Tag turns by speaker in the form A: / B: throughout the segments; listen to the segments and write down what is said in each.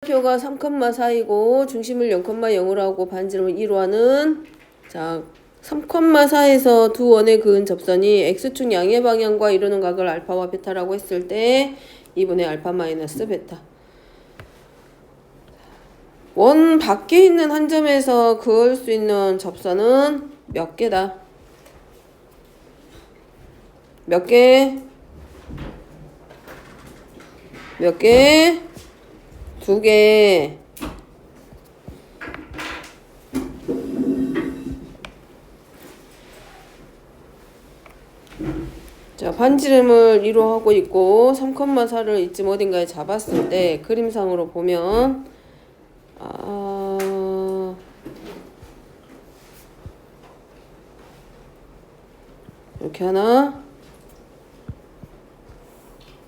A: 표가 3,4이고 중심을 0,0으로 하고 반지름을 2로 하는 3,4에서 두 원의 그은 접선이 x축 양의 방향과 이루는 각을 알파와 베타라고 했을 때 2분의 알파 마이너스 베타. 원 밖에 있는 한 점에서 그을 수 있는 접선은 몇 개다? 몇 개? 몇 개? 2개. 자, 반지름을 2로 하고 있고 3,4를 이쯤 어딘가에 잡았을 때 그림상으로 보면 이렇게 하나,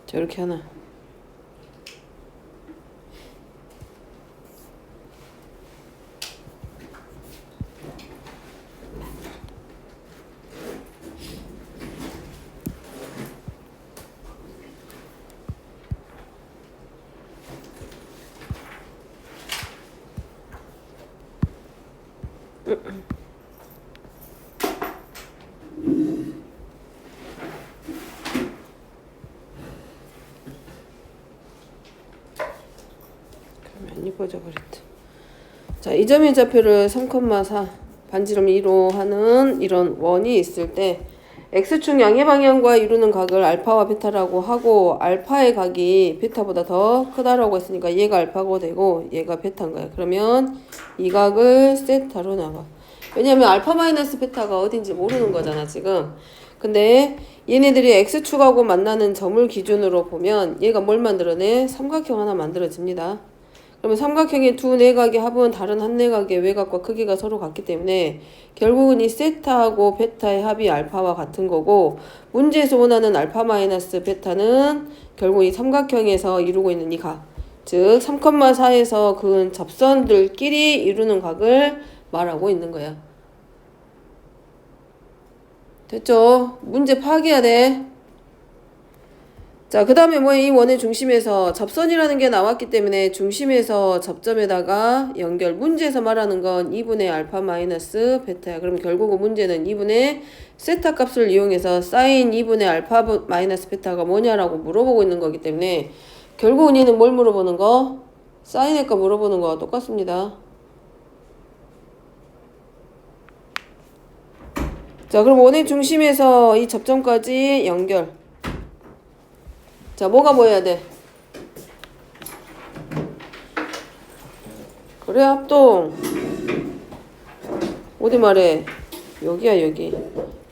A: 저렇게 하나. 안 이뻐져 버렸다. 자, 이 점의 좌표를 3,4 반지름 2로 하는 이런 원이 있을 때 x축 양의 방향과 이루는 각을 알파와 베타라고 하고 알파의 각이 베타보다 더 크다라고 했으니까 얘가 알파가 되고 얘가 베타인 거야. 그러면 이 각을 세타로 나와. 왜냐면 알파 마이너스 베타가 어딘지 모르는 거잖아 지금. 근데 얘네들이 x축하고 만나는 점을 기준으로 보면 얘가 뭘 만들어내? 삼각형 하나 만들어집니다. 그러면 삼각형의 두 내각의 합은 다른 한 내각의 외곽과 크기가 서로 같기 때문에 결국은 이 세타하고 베타의 합이 알파와 같은 거고, 문제에서 원하는 알파 마이너스 베타는 결국 이 삼각형에서 이루고 있는 이 각, 즉 3,4에서 그은 접선들끼리 이루는 각을 말하고 있는 거야. 됐죠? 문제 파악해야 돼. 자, 그 다음에 뭐 이 원의 중심에서 접선이라는 게 나왔기 때문에 중심에서 접점에다가 연결. 문제에서 말하는 건 2분의 알파 마이너스 베타야. 그럼 결국은 문제는 2분의 세타 값을 이용해서 사인 2분의 알파 마이너스 베타가 뭐냐라고 물어보고 있는 거기 때문에 결국은 얘는 뭘 물어보는 거? 사인의 값 물어보는 거와 똑같습니다. 자, 그럼 원의 중심에서 이 접점까지 연결. 자, 뭐가 뭐여야 돼? 그래, 합동. 어디 말해? 여기야, 여기.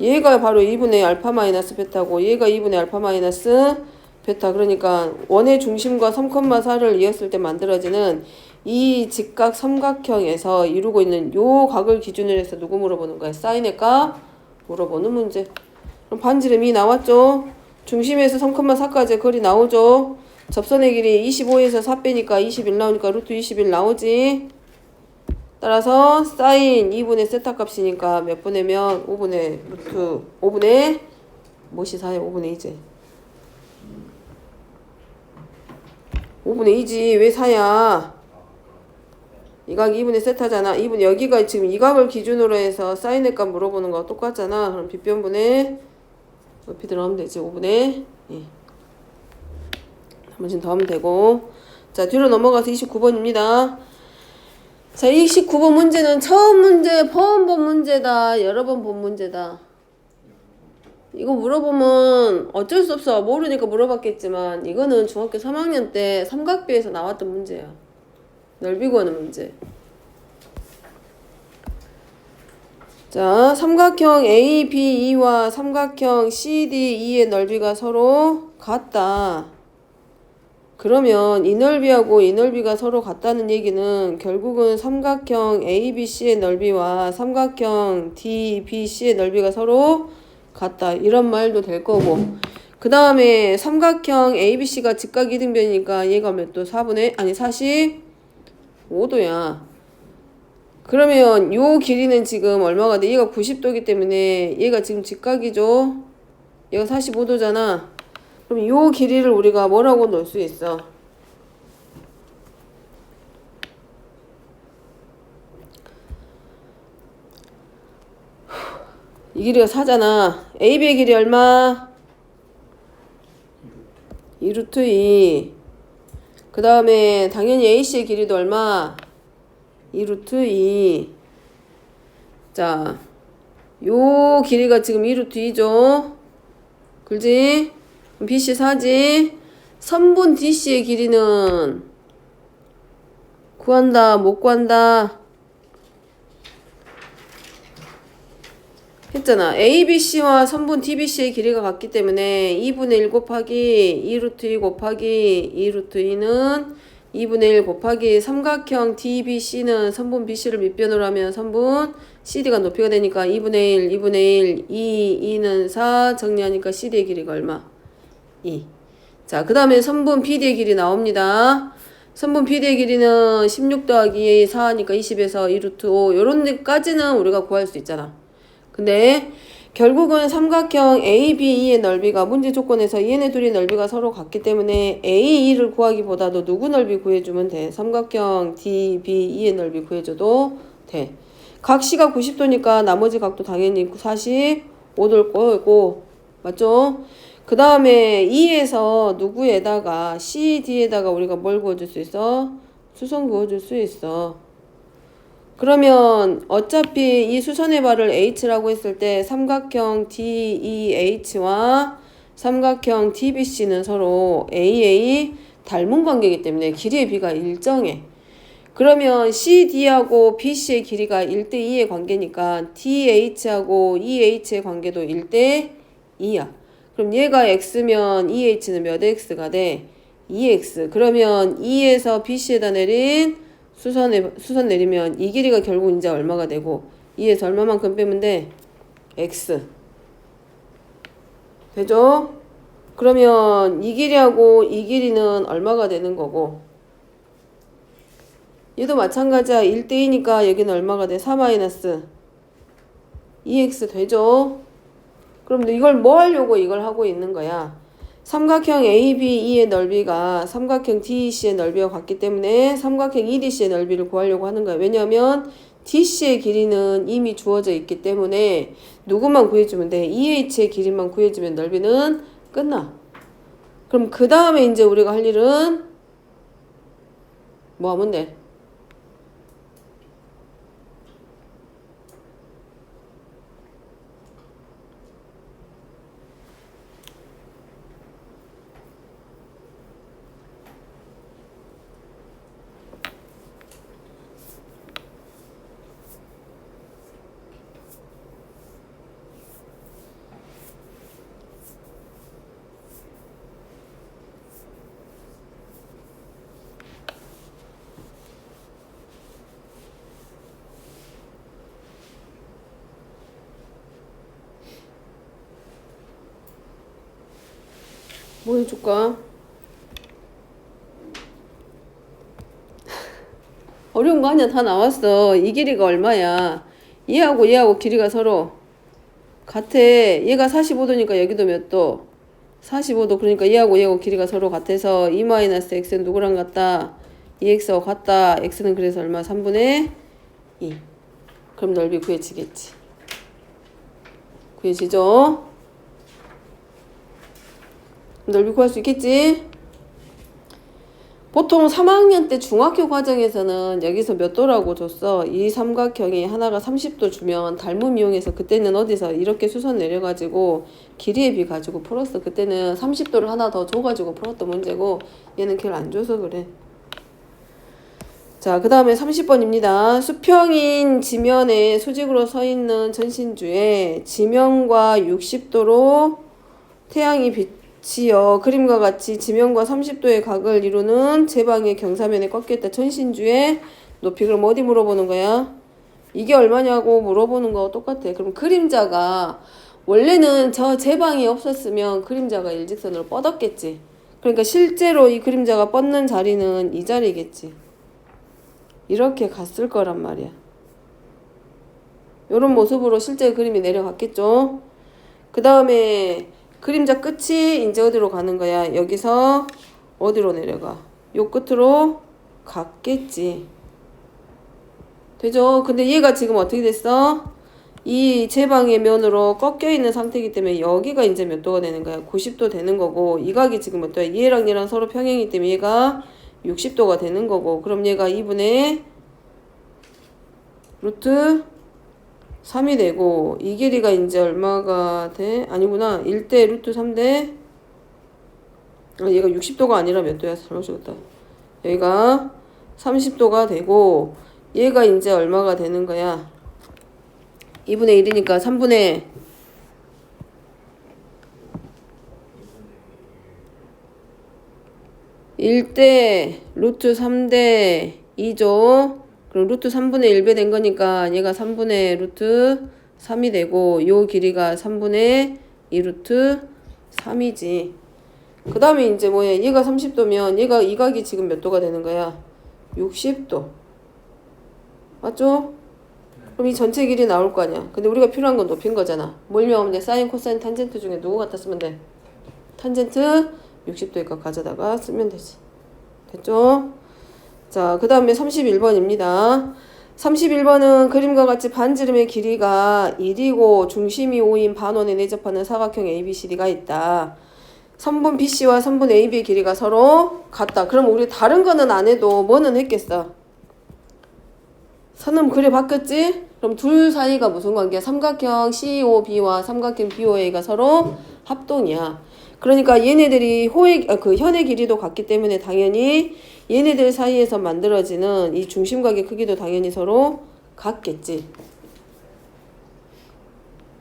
A: 얘가 바로 2분의 알파 마이너스 베타고 얘가 2분의 알파 마이너스 베타. 그러니까 원의 중심과 3,4를 이었을 때 만들어지는 이 직각 삼각형에서 이루고 있는 요 각을 기준으로 해서 누구 물어보는 거야? 사인의 값 물어보는 문제. 그럼 반지름이 나왔죠? 중심에서 3,4까지 거리 나오죠? 접선의 길이 25에서 4 빼니까 21 나오니까 루트 21 나오지? 따라서 사인 2분의 세타 값이니까 몇 분의면 5분의 루트 5분의 뭐시 4야? 5분의 2지. 5분의 2지. 왜 4야? 이 각이 2분의 세타잖아. 2분 여기가 지금 이 각을 기준으로 해서 사인의 값 물어보는 거 똑같잖아. 그럼 빗변분의 높이 들어가면 되지. 5분의 2. 나머지는 더하면 되고. 자, 뒤로 넘어가서 29번입니다. 자, 29번 문제는 처음 문제, 처음 본 문제다. 여러 번 본 문제다. 이거 물어보면 어쩔 수 없어. 모르니까 물어봤겠지만 이거는 중학교 3학년 때 삼각비에서 나왔던 문제야. 넓이 구하는 문제. 자, 삼각형 ABE와 삼각형 CDE의 넓이가 서로 같다. 그러면 이 넓이하고 이 넓이가 서로 같다는 얘기는 결국은 삼각형 ABC의 넓이와 삼각형 DBC의 넓이가 서로 같다. 이런 말도 될 거고. 그 다음에 삼각형 ABC가 직각 이등변이니까 얘가 몇 도? 45도야. 그러면 요 길이는 지금 얼마가 돼? 얘가 90도이기 때문에 얘가 지금 직각이죠? 얘가 45도잖아. 그럼 요 길이를 우리가 뭐라고 넣을 수 있어? 이 길이가 4잖아. AB의 길이 얼마? 2루트 2. 그 다음에 당연히 AC의 길이도 얼마? 2루트 2. 자, 요 길이가 지금 2루트 2죠. 그지? BC 4지. 선분 DC의 길이는 구한다, 못 구한다? 했잖아. ABC와 선분 DBC의 길이가 같기 때문에 2분의 1 곱하기 2루트 2 곱하기 2루트 2는 2분의 1 곱하기 삼각형 DBC는 선분 BC를 밑변으로 하면 선분 CD가 높이가 되니까 2분의 1, 2분의 1, 2, 2는 4 정리하니까 CD의 길이가 얼마? 2. 자, 그 다음에 선분 BD의 길이 나옵니다. 선분 BD의 길이는 16 더하기 4니까 20에서 2루트 5 요런 데까지는 우리가 구할 수 있잖아. 근데 결국은 삼각형 ABE의 넓이가 문제 조건에서 얘네 둘이 넓이가 서로 같기 때문에 AE를 구하기보다도 누구 넓이 구해주면 돼. 삼각형 DBE의 넓이 구해줘도 돼. 각 C가 90도니까 나머지 각도 당연히 45도일 거고 맞죠? 그 다음에 E에서 누구에다가 CD에다가 우리가 뭘 구워줄 수 있어? 수선 구워줄 수 있어. 그러면 어차피 이 수선의 발을 H라고 했을 때 삼각형 DEH와 삼각형 DBC는 서로 AA 닮은 관계이기 때문에 길이의 비가 일정해. 그러면 CD하고 BC의 길이가 1대2의 관계니까 DH하고 EH의 관계도 1대2야. 그럼 얘가 X면 EH는 몇 X가 돼? 2X. 그러면 E에서 BC에다 내린 수선 내리면 이 길이가 결국 이제 얼마가 되고 2에서 얼마만큼 빼면 돼? X. 되죠? 그러면 이 길이하고 이 길이는 얼마가 되는 거고 얘도 마찬가지야. 1대2니까 여기는 얼마가 돼? 4-2x 되죠? 그럼 이걸 뭐 하려고 이걸 하고 있는 거야? 삼각형 ABE의 넓이가 삼각형 DEC의 넓이와 같기 때문에 삼각형 EDC의 넓이를 구하려고 하는 거야. 왜냐하면 DC의 길이는 이미 주어져 있기 때문에 누구만 구해주면 돼? EH의 길이만 구해주면 넓이는 끝나. 그럼 그 다음에 이제 우리가 할 일은 뭐 하면 돼? 뭐 해줄까? 어려운 거 아니야. 다 나왔어. 이 길이가 얼마야? 얘하고 길이가 서로 같아. 얘가 45도니까 여기도 몇 도? 45도. 그러니까 얘하고 길이가 서로 같아서 2-x는 누구랑 같다? 2x하고 같다. x는 그래서 얼마? 3분의 2. 그럼 넓이 구해지겠지. 구해지죠? 넓이 구할 수 있겠지? 보통 3학년 때 중학교 과정에서는 여기서 몇 도라고 줬어? 이 삼각형이 하나가 30도 주면 닮음 이용해서 그때는 어디서 이렇게 수선 내려가지고 길이의 비 가지고 풀었어. 그때는 30도를 하나 더 줘가지고 풀었던 문제고 얘는 걔를 안 줘서 그래. 자, 그 다음에 30번입니다. 수평인 지면에 수직으로 서 있는 전신주에 지면과 60도로 태양이 비치어 그림과 같이 지면과 30도의 각을 이루는 제방의 경사면에 꺾였다. 전신주의 높이. 그럼 어디 물어보는 거야? 이게 얼마냐고 물어보는 거와 똑같아. 그럼 그림자가 원래는 저 제방이 없었으면 그림자가 일직선으로 뻗었겠지. 그러니까 실제로 이 그림자가 뻗는 자리는 이 자리겠지. 이렇게 갔을 거란 말이야. 이런 모습으로 실제 그림이 내려갔겠죠. 그 다음에 그림자 끝이 이제 어디로 가는 거야? 여기서 어디로 내려가? 요 끝으로 갔겠지. 되죠? 근데 얘가 지금 어떻게 됐어? 이 제방의 면으로 꺾여 있는 상태이기 때문에 여기가 이제 몇 도가 되는 거야? 90도 되는 거고, 이 각이 지금 몇 도야? 얘랑 얘랑 서로 평행이기 때문에 얘가 60도가 되는 거고, 그럼 얘가 2분의 루트 3이 되고, 이 길이가 이제 얼마가 돼? 아니구나. 1대 루트 3대, 얘가 60도가 아니라 몇 도야? 잘못 적었다. 여기가 30도가 되고, 얘가 이제 얼마가 되는 거야? 2분의 1이니까 3분의 1대 루트 3대 2죠. 그럼 루트 3분의 1배 된 거니까 얘가 3분의 루트 3이 되고, 요 길이가 3분의 2 루트 3이지. 그 다음에 이제 뭐야? 얘가 30도면 얘가 이 각이 지금 몇 도가 되는 거야? 60도. 맞죠? 그럼 이 전체 길이 나올 거 아니야. 근데 우리가 필요한 건 높인 거잖아. 뭘 명하면 돼? 사인, 코사인, 탄젠트 중에 누구 갖다 쓰면 돼? 탄젠트 60도니까 가져다가 쓰면 되지. 됐죠? 자, 그 다음에 31번입니다. 31번은 그림과 같이 반지름의 길이가 1이고 중심이 5인 반원에 내접하는 사각형 ABCD가 있다. 선분 BC와 선분 AB의 길이가 서로 같다. 그럼 우리 다른 거는 안 해도 뭐는 했겠어? 선은 그래 바뀌었지? 그럼 둘 사이가 무슨 관계야? 삼각형 COB와 삼각형 BOA가 서로 합동이야. 그러니까 얘네들이 현의 길이도 같기 때문에 당연히 얘네들 사이에서 만들어지는 이 중심각의 크기도 당연히 서로 같겠지.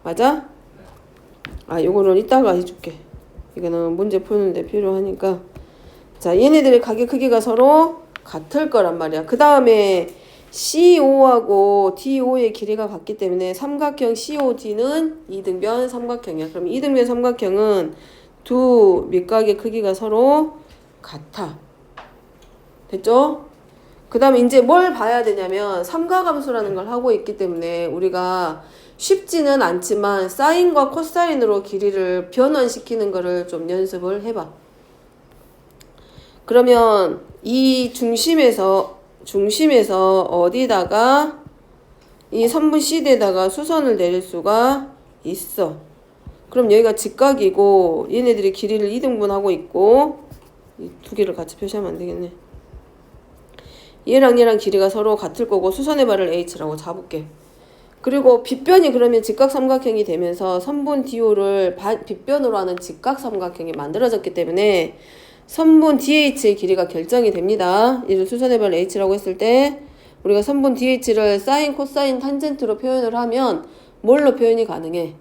A: 맞아? 요거는 이따가 해줄게. 이거는 문제 푸는데 필요하니까. 자, 얘네들의 각의 크기가 서로 같을 거란 말이야. 그 다음에 CO하고 DO의 길이가 같기 때문에 삼각형 COD는 이등변 삼각형이야. 그럼 이등변 삼각형은 두 밑각의 크기가 서로 같아. 됐죠? 그 다음에 이제 뭘 봐야 되냐면 삼가함수라는 걸 하고 있기 때문에 우리가 쉽지는 않지만 사인과 코사인으로 길이를 변환시키는 거를 좀 연습을 해봐. 그러면 이 중심에서 어디다가 이 선분 CD에다가 수선을 내릴 수가 있어. 그럼 여기가 직각이고 얘네들이 길이를 2등분하고 있고, 이 두 개를 같이 표시하면 안 되겠네. 얘랑 얘랑 길이가 서로 같을 거고 수선의 발을 H라고 잡을게. 그리고 빗변이 그러면 직각삼각형이 되면서 선분 DO를 빗변으로 하는 직각삼각형이 만들어졌기 때문에 선분 DH의 길이가 결정이 됩니다. 이를 수선의 발 H라고 했을 때 우리가 선분 DH를 사인, 코사인, 탄젠트로 표현을 하면 뭘로 표현이 가능해?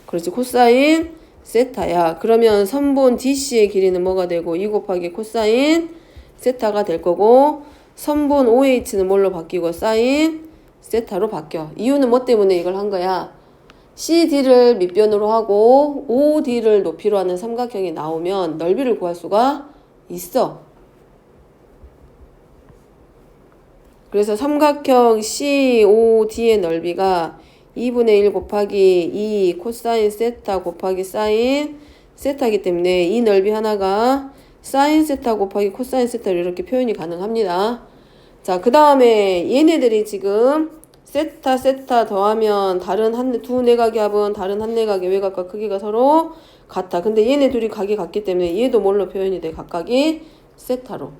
A: 그렇지, 코사인 세타야. 그러면 선분 DC의 길이는 뭐가 되고 2 곱하기 코사인 세타가 될 거고, 선분 OH는 뭘로 바뀌고 사인 세타로 바뀌어. 이유는 뭐 때문에 이걸 한 거야? CD를 밑변으로 하고 OD를 높이로 하는 삼각형이 나오면 넓이를 구할 수가 있어. 그래서 삼각형 COD의 넓이가 2분의 1 곱하기 2 코사인 세타 곱하기 사인 세타이기 때문에 이 넓이 하나가 사인 세타 곱하기 코사인 세타로 이렇게 표현이 가능합니다. 자, 그 다음에 얘네들이 지금 세타 더하면 다른 두 내각의 합은 다른 한 내각의 외곽과 크기가 서로 같아. 근데 얘네 둘이 각이 같기 때문에 얘도 뭘로 표현이 돼? 각각이 세타로.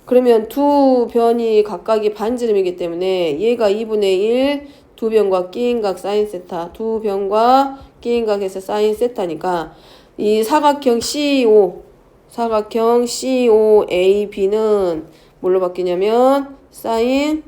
A: 그러면 두 변이 각각이 반지름이기 때문에 얘가 2분의 1 두 변과 끼인 각 사인 세타, 두 변과 끼인 각에서 사인 세타니까 이 사각형 COAB는 뭘로 바뀌냐면 사인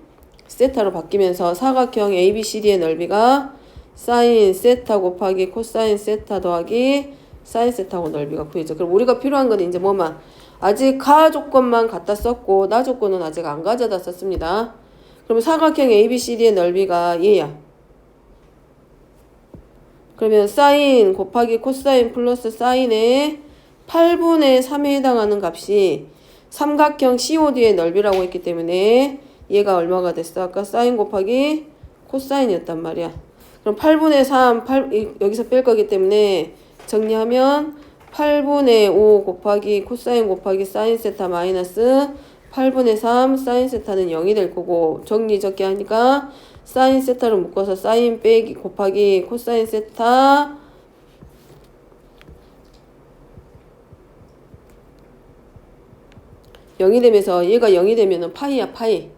A: 세타로 바뀌면서 사각형 ABCD의 넓이가 사인 세타 곱하기 코사인 세타 더하기 사인 세타고 넓이가 구해져. 그럼 우리가 필요한 건 이제 뭐만? 아직 가 조건만 갖다 썼고 나 조건은 아직 안 가져다 썼습니다. 그럼 사각형 ABCD의 넓이가 얘야. 그러면 사인 곱하기 코사인 플러스 사인의 8분의 3에 해당하는 값이 삼각형 COD의 넓이라고 했기 때문에 얘가 얼마가 됐어? 아까 사인 곱하기 코사인이었단 말이야. 그럼 8분의 3, 여기서 뺄 거기 때문에 정리하면 8분의 5 곱하기 코사인 곱하기 사인 세타 마이너스 8분의 3 사인 세타는 0이 될 거고, 정리 적게 하니까 사인 세타를 묶어서 사인 빼기 곱하기 코사인 세타 0이 되면서 얘가 0이 되면은 파이야 파이.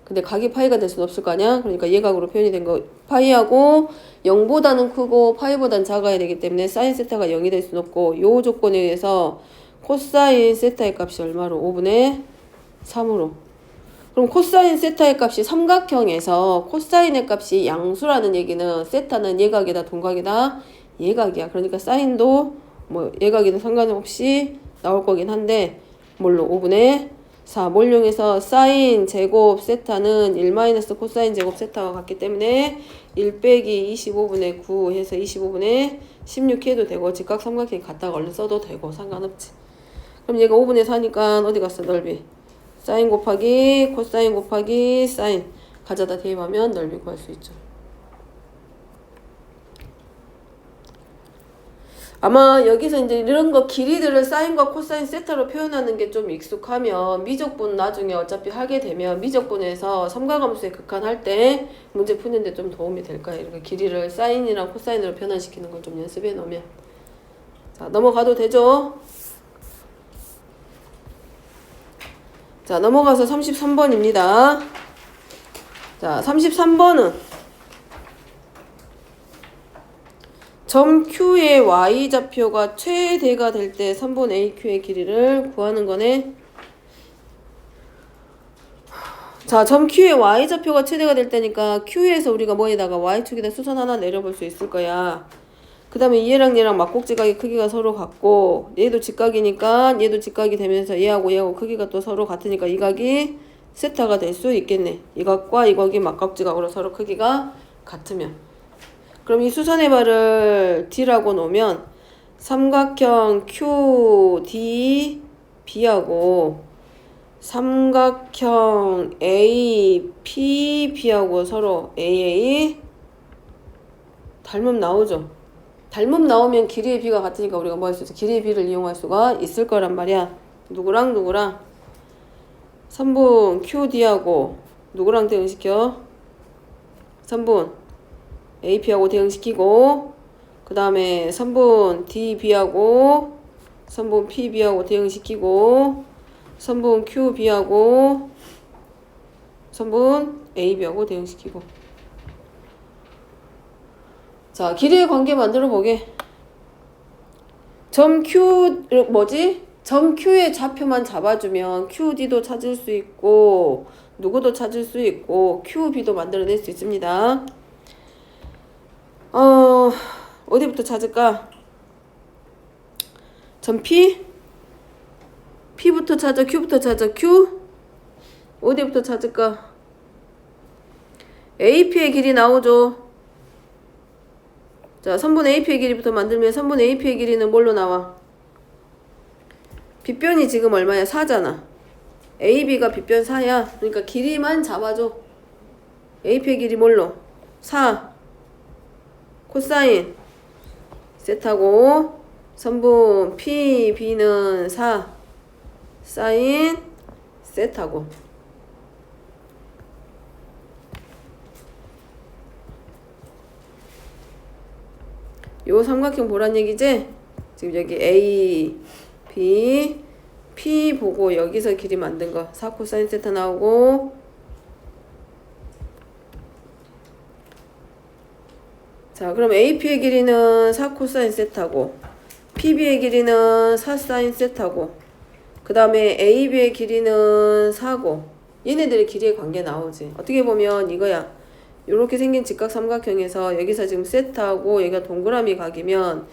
A: 근데 각이 파이가 될 수는 없을 거 아니야? 그러니까 얘각으로 표현이 된 거 파이하고 0보다는 크고 파이보다는 작아야 되기 때문에 사인 세타가 0이 될 수는 없고 요 조건에 의해서 코사인 세타의 값이 얼마로? 5분의 3으로. 그럼 코사인 세타의 값이 삼각형에서 코사인의 값이 양수라는 얘기는 세타는 예각이다 동각이다? 예각이야. 그러니까 사인도 뭐 예각이든 상관없이 나올 거긴 한데 뭘로? 5분의 4. 뭘 이용해서 사인 제곱 세타는 1 마이너스 코사인 제곱 세타와 같기 때문에 1 빼기 25분의 9 해서 25분의 16 해도 되고 직각 삼각형 갖다가 얼른 써도 되고 상관없지. 그럼 얘가 5분의 4니까 어디 갔어? 넓이. 사인 곱하기 코사인 곱하기 사인 가져다 대입하면 넓이 구할 수 있죠. 아마 여기서 이제 이런 거 길이들을 사인과 코사인 세타로 표현하는 게 좀 익숙하면 미적분 나중에 어차피 하게 되면 미적분에서 삼각함수의 극한할 때 문제 푸는데 좀 도움이 될 거예요. 이렇게 길이를 사인이랑 코사인으로 변환시키는 걸 좀 연습해 놓으면. 자, 넘어가도 되죠? 자, 넘어가서 33번입니다. 자, 33번은 점 Q의 Y좌표가 최대가 될 때 선분 AQ의 길이를 구하는 거네. 자, 점 Q의 Y좌표가 최대가 될 때니까 Q에서 우리가 뭐에다가 Y축에다 수선 하나 내려볼 수 있을 거야. 그 다음에 얘랑 얘랑 막곡지각의 크기가 서로 같고 얘도 직각이니까 얘도 직각이 되면서 얘하고 얘하고 크기가 또 서로 같으니까 이 각이 세타가 될 수 있겠네. 이 각과 이 각이 막각지각으로 서로 크기가 같으면. 그럼 이 수선의 발을 D라고 놓으면 삼각형 QDB하고 삼각형 APB하고 서로 AA 닮음 나오죠. 닮음 나오면 길이의 B가 같으니까 우리가 뭐 할 수 있어? 길이의 B를 이용할 수가 있을 거란 말이야. 누구랑 누구랑? 3분 QD하고 누구랑 대응시켜? 3분 AP하고 대응시키고 그 다음에 3분 DB하고 3분 PB하고 대응시키고 3분 QB하고 3분 AB하고 대응시키고. 자, 길이의 관계 만들어 보게. 점 Q 점 Q의 좌표만 잡아주면 QD도 찾을 수 있고 누구도 찾을 수 있고 QB도 만들어낼 수 있습니다. 어디부터 찾을까? 점 P? P부터 찾아, Q부터 찾아, Q? 어디부터 찾을까? AP의 길이 나오죠. 자, 3분 AP의 길이부터 만들면 3분 AP의 길이는 뭘로 나와? 빗변이 지금 얼마야? 4잖아. AB가 빗변 4야. 그러니까 길이만 잡아줘. AP의 길이 뭘로? 4. 코사인 세타고 3분 PB는 4. 사인 세타고. 요 삼각형 보란 얘기지? 지금 여기 A, B, P 보고 여기서 길이 만든 거 4 코사인 세타 나오고 자, 그럼 AP의 길이는 4 코사인 세타고 PB의 길이는 4 사인 세타고 그 다음에 AB의 길이는 4고 얘네들의 길이의 관계 나오지. 어떻게 보면 이거야. 요렇게 생긴 직각 삼각형에서 여기서 지금 세타하고 여기가 동그라미 각이면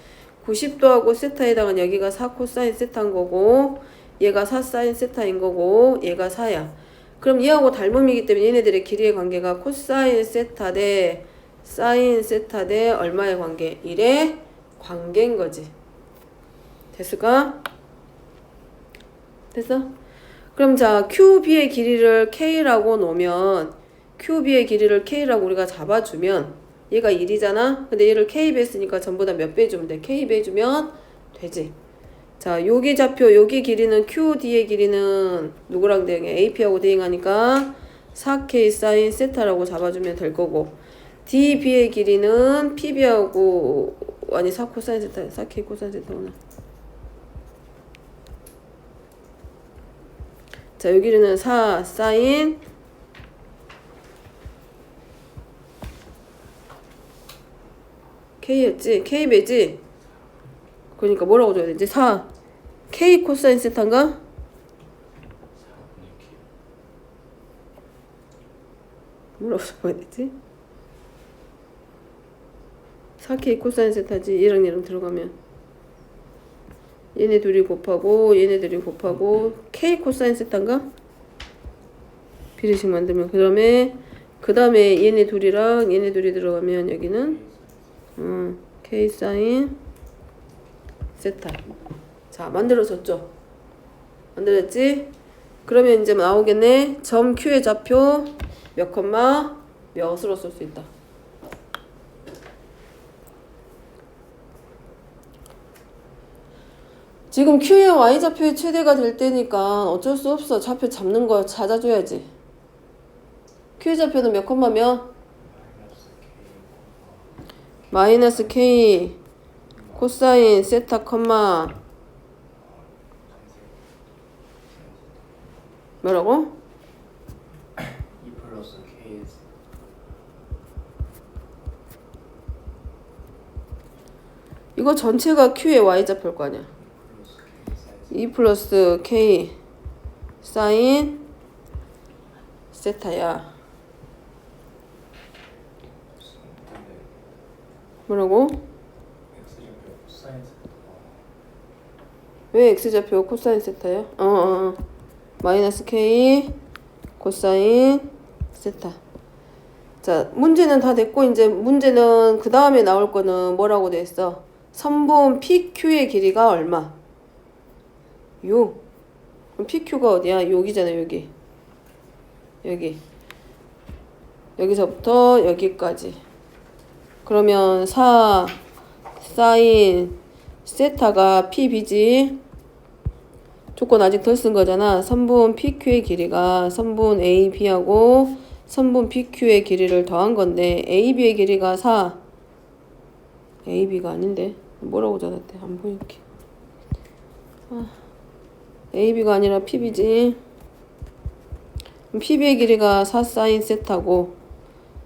A: 90도하고 세타에 해당한 여기가 4 코사인 세타인 거고 얘가 4 사인 세타인 거고 얘가 4야. 그럼 얘하고 닮음이기 때문에 얘네들의 길이의 관계가 코사인 세타 대 사인 세타 대 얼마의 관계? 1의 관계인 거지. 됐을까? 됐어? 그럼 자, QB의 길이를 K라고 놓으면 QB의 길이를 K라고 우리가 잡아주면 얘가 1이잖아? 근데 얘를 K배 했으니까 전부 다 몇 배 주면 돼? K배 해주면 되지. 자, 여기 좌표, 여기 길이는 QD의 길이는 누구랑 대응해? AP하고 대응하니까 4K 사인 세타라고 잡아주면 될 거고 DB의 길이는 PB하고 아니 4 코사인 세타 4K 코사인 세타구나. 자, 요 길이는 4 사인 K였지? K 배지? 그러니까 뭐라고 줘야 되지? 4 K 코사인 세타인가? 뭐라고 적어야 되지? 4K 코사인 세타지. 얘랑 들어가면 얘네 둘이 곱하고 얘네들이 곱하고 K 코사인 세타인가? 비례식 만들면 그 다음에 얘네 둘이랑 얘네 둘이 들어가면 여기는 K 사인 세타. 자, 만들어졌죠? 만들었지? 그러면 이제 나오겠네. 점 Q의 좌표 몇 콤마 몇으로 쓸 수 있다. 지금 Q의 Y좌표의 최대가 될 때니까 어쩔 수 없어. 좌표 잡는 거 찾아줘야지. Q의 좌표는 몇 콤마 몇? 마이너스 K 코사인 세타 콤마 뭐라고?
B: 2 플러스 K
A: 이거 전체가 Q의 Y좌표일 거 아니야. 2 플러스 K 사인 세타야. 뭐라고?
B: X좌표 코사인 세타
A: 왜 X좌표 코사인 세타야? 마이너스 K 코사인 세타. 자, 문제는 다 됐고 이제 문제는 그 다음에 나올 거는 뭐라고 돼 있어? 선분 PQ의 길이가 얼마? 6. 그럼 PQ가 어디야? 여기잖아, 여기. 여기서부터 여기까지. 그러면 4 사인 세타가 PB지. 조건 아직 덜 쓴 거잖아. 선분 PQ의 길이가 선분 AB하고 선분 PQ의 길이를 더한 건데 AB의 길이가 4. AB가 아닌데. 뭐라고 적었대? 안 보이게. AB가 아니라 PB지. PB의 길이가 4 사인 세타고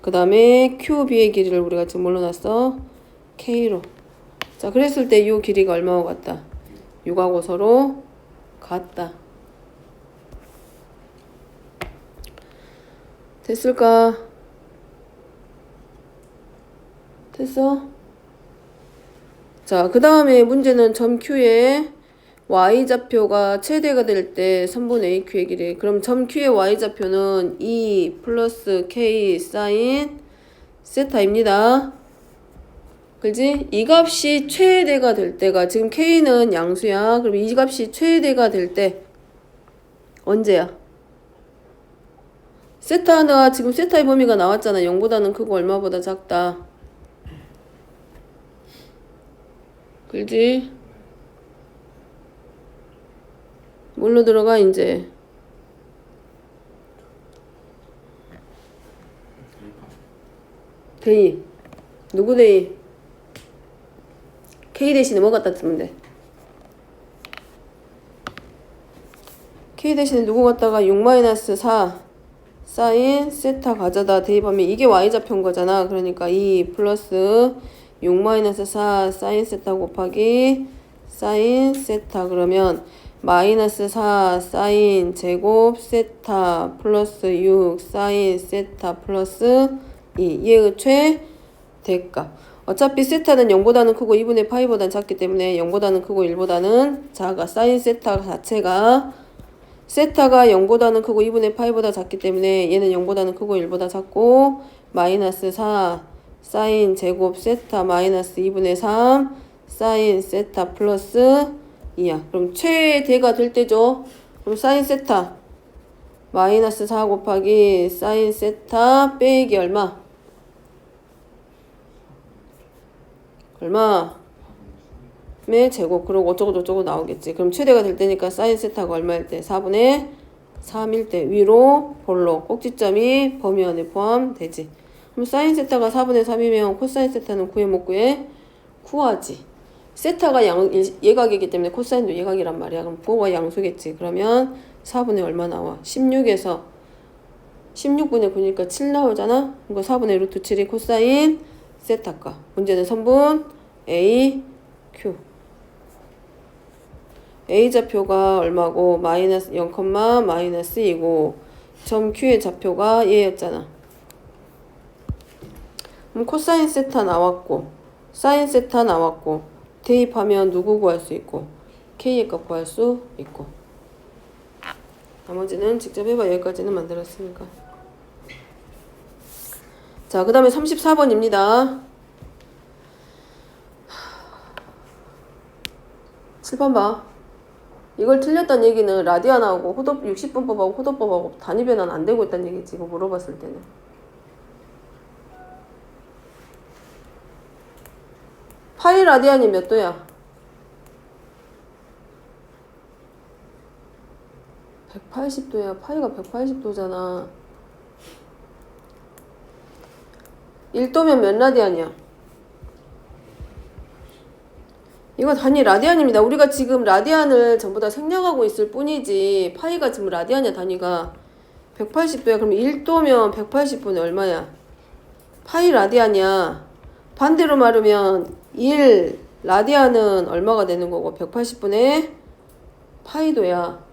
A: 그 다음에 QB의 길이를 우리가 지금 뭘로 놨어? K로. 자, 그랬을 때 이 길이가 얼마하고 같다? 6하고 서로 같다. 됐을까? 됐어? 자, 그 다음에 문제는 점 Q의 Y좌표가 최대가 될 때 선분 AQ의 길이. 그럼 점 Q의 Y좌표는 2 플러스 K 사인 세타입니다. 그지? 이 값이 최대가 될 때가 지금 K는 양수야. 그럼 이 값이 최대가 될 때 언제야? 세타가 지금 세타의 범위가 나왔잖아. 0보다는 크고 얼마보다 작다. 그지? 뭘로 들어가 이제? 대이. 누구 대이? K 대신에 뭐 갖다 쓰면 돼? K 대신에 누구 갖다가 6-4 사인 세타 가져다 대입하면 이게 Y좌표인 거잖아. 그러니까 2 플러스 6-4 사인 세타 곱하기 사인 세타. 그러면 마이너스 4 사인 제곱 세타 플러스 6 사인 세타 플러스 2. 얘의 최대값. 어차피 세타는 0보다는 크고 2분의 파이보다는 작기 때문에 0보다는 크고 1보다는 작아. 사인 세타 자체가 세타가 0보다는 크고 2분의 파이보다 작기 때문에 얘는 0보다는 크고 1보다 작고 마이너스 4 사인 제곱 세타 마이너스 2분의 3 사인 세타 플러스 2야. 그럼 최대가 될 때죠. 그럼 사인 세타 마이너스 4 곱하기 사인 세타 빼기 얼마? 의 제곱. 그리고 어쩌고 저쩌고 나오겠지. 그럼 최대가 될 때니까 사인 세타가 얼마일 때? 4분의 3일 때 위로 볼록 꼭지점이 범위 안에 포함되지. 그럼 사인 세타가 4분의 3이면 코사인 세타는 구해 못 구해? 구하지. 세타가 예각이기 때문에 코사인도 예각이란 말이야. 그럼 부호가 양수겠지. 그러면 4분의 얼마 나와? 16에서 16분의 9니까 7 나오잖아. 이거 4분의 루트 7이 코사인 세타가. 문제는 선분 A, Q. A 좌표가 얼마고 마이너스 0, 마이너스 2고 점 Q의 좌표가 얘였잖아. 그럼 코사인 세타 나왔고 사인 세타 나왔고 대입하면 누구 구할 수 있고 K의 값 구할 수 있고 나머지는 직접 해봐. 여기까지는 만들었으니까. 자, 그 다음에 34번입니다. 7번 봐. 이걸 틀렸다는 얘기는 라디안하고 60분법하고 호도법하고 단위 변환 안 되고 있다는 얘기지. 이거 물어봤을 때는. 파이 라디안이 몇 도야? 180도야. 파이가 180도잖아. 1도면 몇 라디안이야? 이거 단위 라디안입니다. 우리가 지금 라디안을 전부 다 생략하고 있을 뿐이지 파이가 지금 라디안이야. 단위가 180도야. 그럼 1도면 180분의 얼마야? 파이 라디안이야. 반대로 말하면 1 라디안은 얼마가 되는 거고 180분의 파이도야.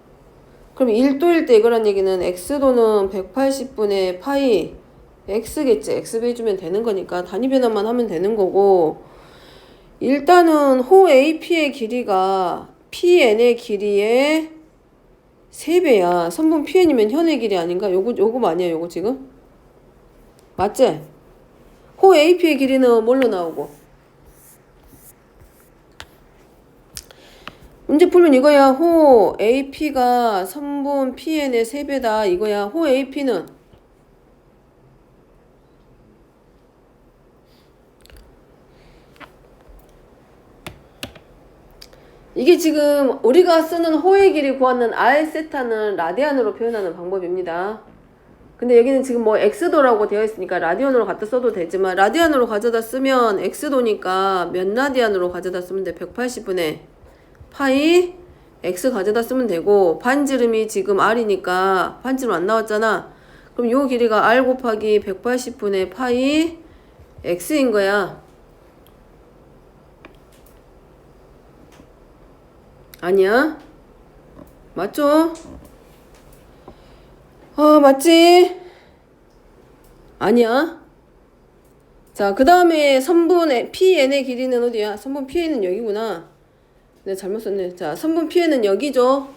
A: 그럼 1도일 때 이거란 얘기는 x도는 180분의 파이 x겠지. x 빼주면 되는 거니까 단위 변환만 하면 되는 거고 일단은 호 AP의 길이가 PN의 길이의 3배야. 선분 PN이면 현의 길이 아닌가? 요거 아니야, 요거 지금? 맞지? 호 AP의 길이는 뭘로 나오고? 문제 풀면 이거야. 호 AP가 선분 PN의 3배다. 이거야. 호 AP는 이게 지금 우리가 쓰는 호의 길이 구하는 R 세타는 라디안으로 표현하는 방법입니다. 근데 여기는 지금 뭐 x도라고 되어 있으니까 라디안으로 갖다 써도 되지만 라디안으로 가져다 쓰면 x도니까 몇 라디안으로 가져다 쓰면 돼? 180분의 파이 x 가져다 쓰면 되고 반지름이 지금 r이니까 반지름 안 나왔잖아. 그럼 요 길이가 r 곱하기 180분의 파이 x인 거야. 아니야? 맞죠? 맞지? 아니야? 자, 그 다음에 선분 PN의 길이는 어디야? 선분 PN은 여기구나. 내가 잘못 썼네. 자, 선분 PN은 여기죠?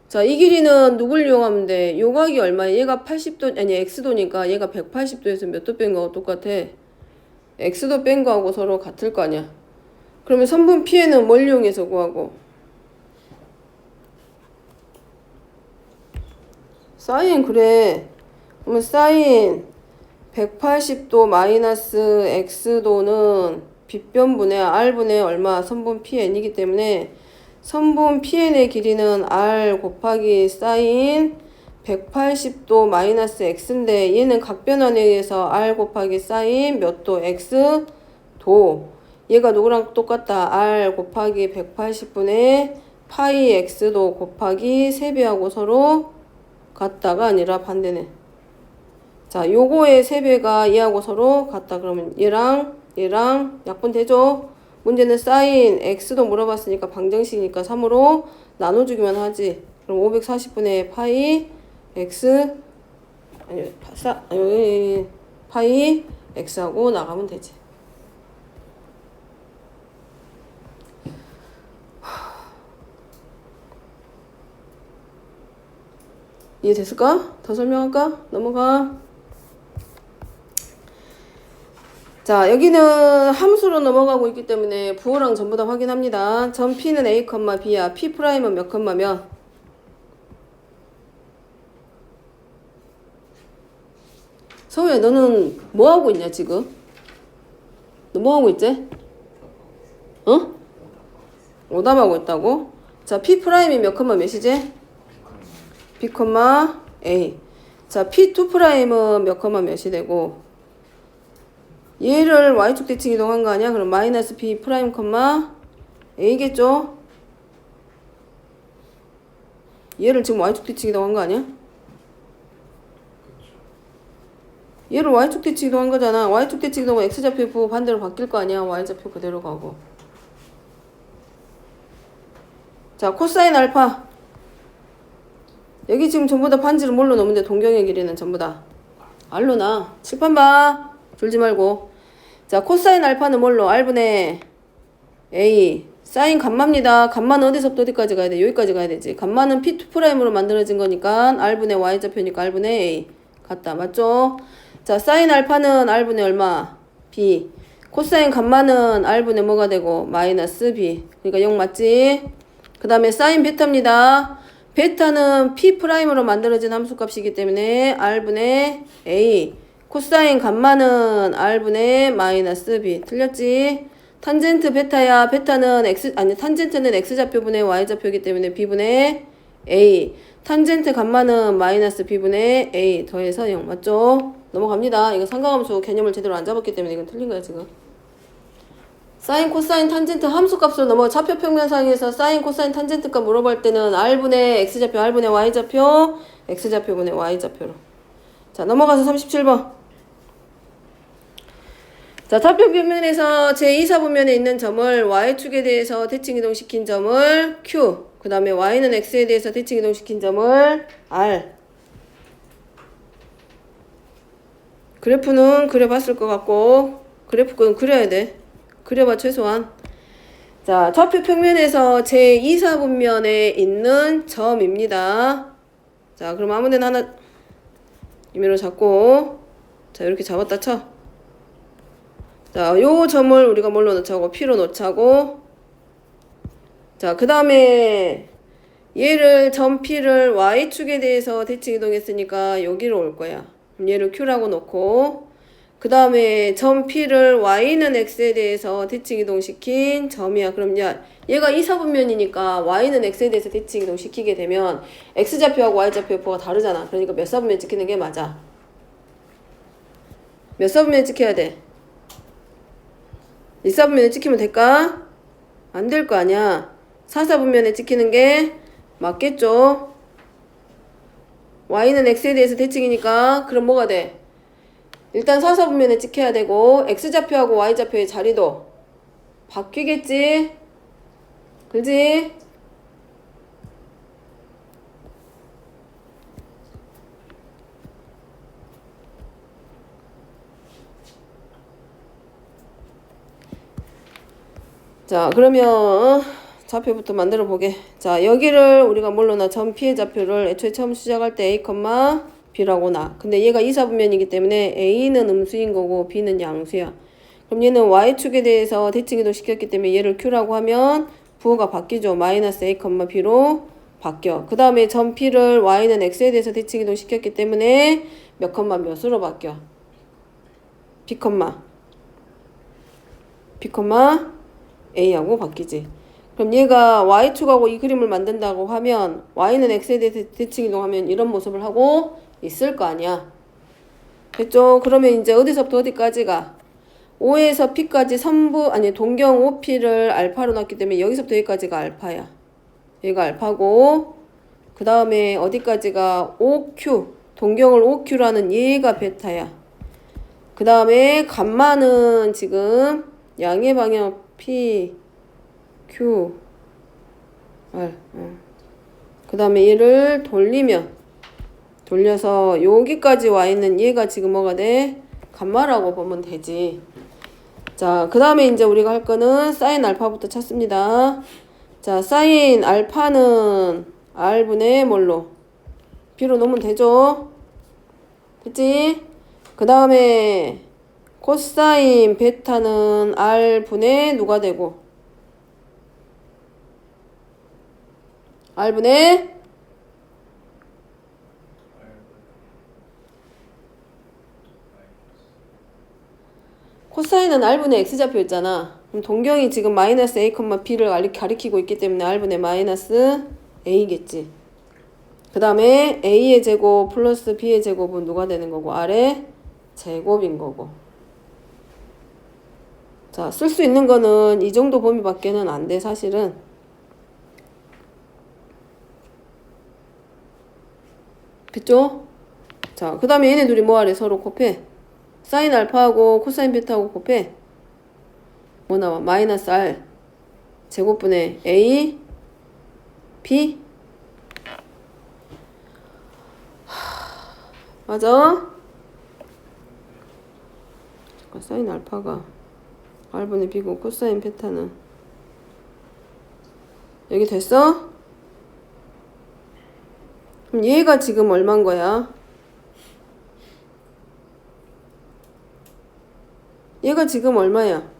A: 자, 이 길이는 누굴 이용하면 돼? 요각이 얼마야? 얘가 80도, 아니, x도니까 얘가 180도에서 몇 도 뺀 거하고 똑같아? x도 뺀 거하고 서로 같을 거 아니야? 그러면 선분 P는 뭘 이용해서 구하고? 사인 그래. 그러면 사인 180도 마이너스 x도는 빗변분의 r분의 얼마? 선분 PN이기 때문에 선분 PN의 길이는 r 곱하기 사인 180도 마이너스 x인데 얘는 각변환에 의해서 r 곱하기 사인 몇 도? x도. 얘가 누구랑 똑같다? r 곱하기 180분의 파이 x도 곱하기 3배하고 서로 같다가 아니라 반대네. 자, 요거의 3배가 얘하고 서로 같다. 그러면 얘랑 약분 되죠? 문제는 사인 x도 물어봤으니까 방정식이니까 3으로 나눠주기만 하지. 그럼 540분의 파이 x 파이 x하고 나가면 되지. 이해됐을까? 더 설명할까? 넘어가. 자, 여기는 함수로 넘어가고 있기 때문에 부호랑 전부 다 확인합니다. 점 P는 A, B야. P'은 몇, 몇? 서우야, 너는 뭐 하고 있냐, 지금? 너 뭐 하고 있지? 어? 오답하고 있다고? 자, P'이 몇, 몇이지? B, A. 자, P2'은 몇 컴마 몇이 되고 얘를 Y축 대칭 이동한 거 아니야? 그럼 마이너스 B 프라임 컴마 A겠죠? 얘를 지금 Y축 대칭 이동한 거 아니야? 얘를 Y축 대칭 이동한 거잖아. Y축 대칭 이동은 X좌표 반대로 바뀔 거 아니야? Y좌표 그대로 가고. 자, 코사인 알파. 여기 지금 전부 다 반지를 뭘로 넣으면 동경의 길이는 전부 다 R로 나. 칠판 봐. 졸지 말고. 자, 코사인 알파는 뭘로? R분의 A. 사인 감마입니다. 감마는 어디서부터 어디까지 가야 돼? 여기까지 가야 되지. 감마는 P2'으로 만들어진 거니까 R분의 Y좌표니까 R분의 A. 같다. 맞죠? 자, 사인 알파는 R분의 얼마? B. 코사인 감마는 R분의 뭐가 되고? 마이너스 B. 그러니까 0 맞지? 그 다음에 사인 베타입니다. 베타는 P'으로 만들어진 함수값이기 때문에 R분의 A. 코사인 감마는 R분의 마이너스 B. 틀렸지? 탄젠트 베타야. 베타는 탄젠트는 X좌표분의 Y좌표이기 때문에 B분의 A. 탄젠트 감마는 마이너스 B분의 A. 더해서 0. 맞죠? 넘어갑니다. 이거 삼각함수 개념을 제대로 안 잡았기 때문에 이건 틀린 거야, 지금. 사인, 코사인, 탄젠트 함수값으로 넘어가. 좌표 평면상에서 사인, 코사인, 탄젠트값 물어볼 때는 R분의 X좌표, R분의 Y좌표, X좌표분의 Y좌표로. 자, 넘어가서 37번. 자, 좌표 평면에서 제2사분면에 있는 점을 Y축에 대해서 대칭 이동시킨 점을 Q, 그 다음에 Y는 X에 대해서 대칭 이동시킨 점을 R. 그래프는 그려봤을 것 같고, 그래프는 그려야 돼. 그려봐, 최소한. 자, 좌표 평면에서 제2사분면에 있는 점입니다. 자, 그럼 아무 데나 하나 임의로 잡고, 자, 이렇게 잡았다 쳐. 자, 요 점을 우리가 뭘로 놓자고? P로 놓자고. 자, 그 다음에 얘를 점 P를 Y축에 대해서 대칭 이동했으니까 여기로 올 거야. 얘를 Q라고 놓고, 그 다음에 점 P를 Y는 X에 대해서 대칭 이동시킨 점이야. 그럼 얘가 이사분면이니까 Y는 X에 대해서 대칭 이동시키게 되면 X좌표하고 Y좌표가 다르잖아. 그러니까 몇 사분면 찍히는 게 맞아? 몇 사분면 찍혀야 돼? 2사분면에 찍히면 될까? 안 될 거 아니야. 4사분면에 찍히는 게 맞겠죠? Y는 X에 대해서 대칭이니까 그럼 뭐가 돼? 일단 4사분면에 찍혀야 되고 X좌표하고 Y좌표의 자리도 바뀌겠지? 그지? 자, 그러면 좌표부터 만들어 보게. 자, 여기를 우리가 뭘로 나? 점 P의 좌표를 애초에 처음 시작할 때 A, B라고 나. 근데 얘가 이사분면이기 때문에 A는 음수인 거고 B는 양수야. 그럼 얘는 Y축에 대해서 대칭이동 시켰기 때문에 얘를 Q라고 하면 부호가 바뀌죠. 마이너스 A, B로 바뀌어. 그 다음에 점 P를 Y는 X에 대해서 대칭이동 시켰기 때문에 몇 컴마 몇으로 바뀌어? B, A하고 바뀌지. 그럼 얘가 Y축하고 이 그림을 만든다고 하면 Y는 X에 대해서 대칭 이동하면 이런 모습을 하고 있을 거 아니야. 됐죠? 그러면 이제 어디서부터 어디까지가? O에서 P까지 동경 OP를 알파로 놨기 때문에 여기서부터 여기까지가 알파야. 얘가 알파고, 그 다음에 어디까지가 OQ, 동경을 OQ라는 얘가 베타야. 그 다음에 감마는 지금 양의 방향 P, Q, R. 그 다음에 얘를 돌려서 여기까지 와 있는 얘가 지금 뭐가 돼? 감마라고 보면 되지. 자, 그 다음에 이제 우리가 할 거는 사인 알파부터 찾습니다. 자, 사인 알파는 R분의 뭘로? B로 놓으면 되죠? 됐지? 그 다음에 코사인 베타는 R분의 누가 되고? R분의 코사인은 R분의 X좌표였잖아. 그럼 동경이 지금 마이너스 A, B를 가리키고 있기 때문에 R분의 마이너스 A겠지. 그 다음에 a의 제곱 플러스 b의 제곱은 누가 되는 거고? 아래 제곱인 거고. 자, 쓸 수 있는 거는 이 정도 범위밖에는 안 돼, 사실은. 됐죠? 자, 그 다음에 얘네 둘이 뭐하래? 서로 곱해. 사인 알파하고 코사인 베타하고 곱해. 뭐 나와? 마이너스 r 제곱분의 a b. 맞아? 잠깐, 사인 알파가 r분의 b고 코사인 베타는 여기 됐어? 그럼 얘가 지금 얼마인 거야? 얘가 지금 얼마야?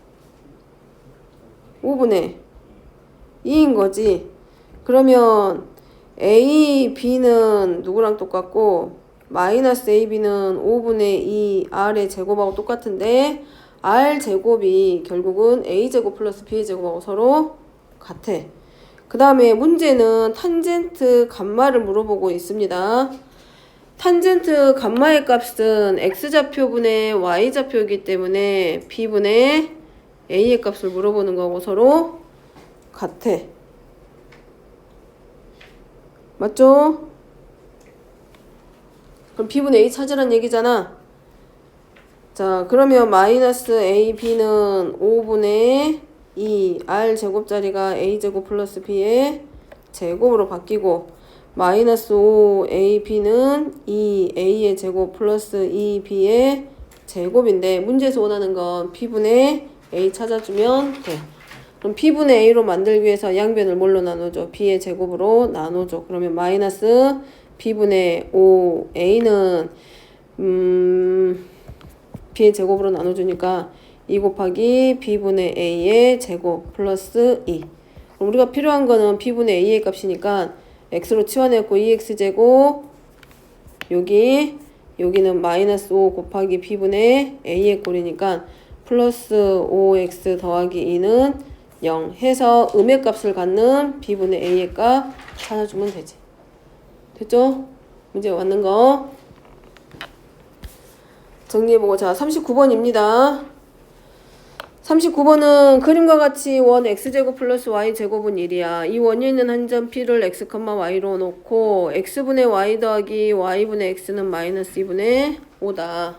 A: 5분의 2인 거지. 그러면 a, b는 누구랑 똑같고 마이너스 ab는 5분의 2 r의 제곱하고 똑같은데 r 제곱이 결국은 a 제곱 플러스 b 제곱하고 서로 같아. 그 다음에 문제는 탄젠트 감마를 물어보고 있습니다. 탄젠트 감마의 값은 x좌표분의 y좌표이기 때문에 b분의 a의 값을 물어보는 거고 서로 같아. 맞죠? 그럼 b분의 a 찾으란 얘기잖아. 자, 그러면 마이너스 ab는 5분의 2 r 제곱짜리가 a 제곱 플러스 b의 제곱으로 바뀌고 마이너스 5 ab는 2a의 제곱 플러스 2b의 제곱인데 문제에서 원하는 건 b분의 a 찾아주면 돼. 그럼 b분의 a로 만들기 위해서 양변을 뭘로 나누죠? b의 제곱으로 나누죠. 그러면 마이너스 b분의 5a는 b의 제곱으로 나눠주니까 2 곱하기 b분의 a의 제곱 플러스 2. 그럼 우리가 필요한 거는 b분의 a의 값이니까 x로 치환했고 2x제곱 여기는 마이너스 5 곱하기 b분의 a의 꼴이니까 플러스 5x 더하기 2는 0 해서 음의 값을 갖는 b분의 a의 값 찾아주면 되지. 됐죠? 문제 맞는 거 정리해보고. 자, 39번입니다. 39번은 그림과 같이 원 x제곱 플러스 y제곱은 1이야. 이 원이 있는 한 점 p를 x, y로 놓고 x분의 y 더하기 y분의 x는 마이너스 2분의 5다.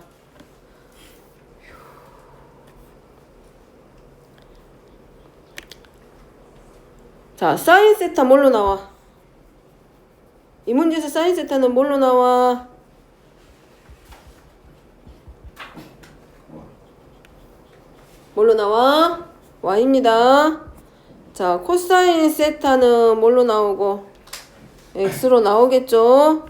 A: 자, 사인 세타 뭘로 나와? 이 문제에서 사인 세타는 뭘로 나와? 뭘로 나와? y입니다. 자, 코사인 세타는 뭘로 나오고? x로 나오겠죠?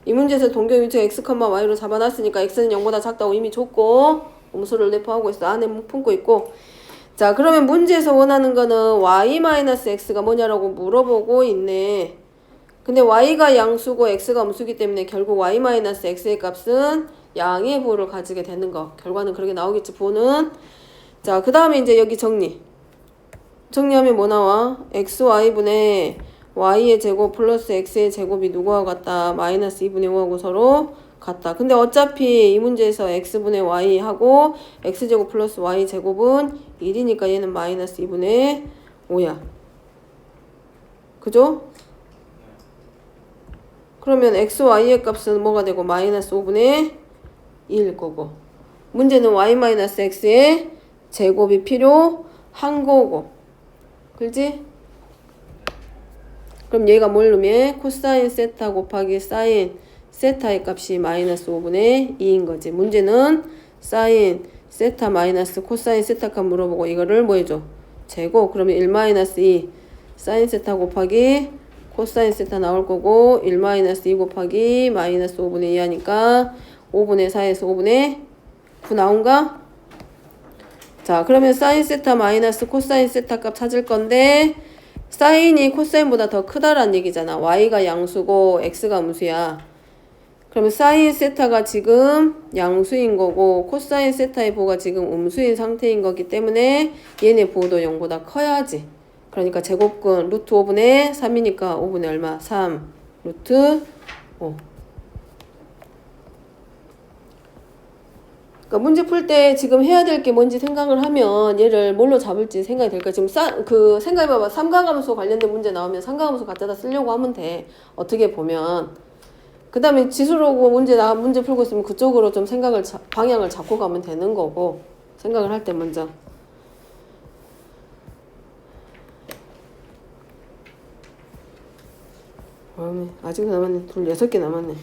A: 이 문제에서 동경 위치가 x, y로 잡아놨으니까 x는 0보다 작다고 이미 줬고 음수를 내포하고 있어. 안에 품고 있고. 자, 그러면 문제에서 원하는 거는 y-x가 뭐냐라고 물어보고 있네. 근데 y가 양수고 x가 음수기 때문에 결국 y-x의 값은 양의 부호를 가지게 되는 거. 결과는 그렇게 나오겠지, 부호는. 자, 그 다음에 이제 여기 정리하면 뭐 나와? xy분의 y의 제곱 플러스 x의 제곱이 누구와 같다? 마이너스 2분의 5하고 서로 같다. 근데 어차피 이 문제에서 x분의 y하고 x제곱 플러스 y제곱은 1이니까 얘는 마이너스 2분의 5야. 그죠? 그러면 x, y의 값은 뭐가 되고 마이너스 5분의 1일 거고 문제는 y-x의 제곱이 필요한 거고 그렇지? 그럼 얘가 뭘 넣으면 코사인 세타 곱하기 사인 세타의 값이 마이너스 5분의 2인 거지. 문제는 사인 세타 마이너스 코사인 세타 값 물어보고 이거를 뭐 해줘? 제곱. 그러면 1-2 사인 세타 곱하기 코사인 세타 나올 거고 1-2 곱하기 마이너스 5분의 2 하니까 5분의 4에서 5분의 9 나온가? 자, 그러면 사인 세타 마이너스 코사인 세타 값 찾을 건데 사인이 코사인보다 더 크다란 얘기잖아. y가 양수고 x가 음수야. 그러면 사인 세타가 지금 양수인 거고 코사인 세타의 부호가 지금 음수인 상태인 거기 때문에 얘네 부호도 0보다 커야지. 그러니까 제곱근 루트 5분의 3이니까 5분의 얼마? 3. 루트 5. 그러니까 문제 풀 때 지금 해야 될 게 뭔지 생각을 하면 얘를 뭘로 잡을지 생각이 될까? 지금 생각해봐봐. 삼각함수 관련된 문제 나오면 삼각함수 갖다다 쓰려고 하면 돼. 어떻게 보면. 그 다음에 지수로고 문제 풀고 있으면 그쪽으로 좀 방향을 잡고 가면 되는 거고. 생각을 할 때 먼저. 아직 남았네. 둘 6개 남았네.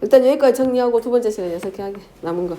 A: 일단 여기까지 정리하고 두 번째 시간 6개 하게. 남은 거.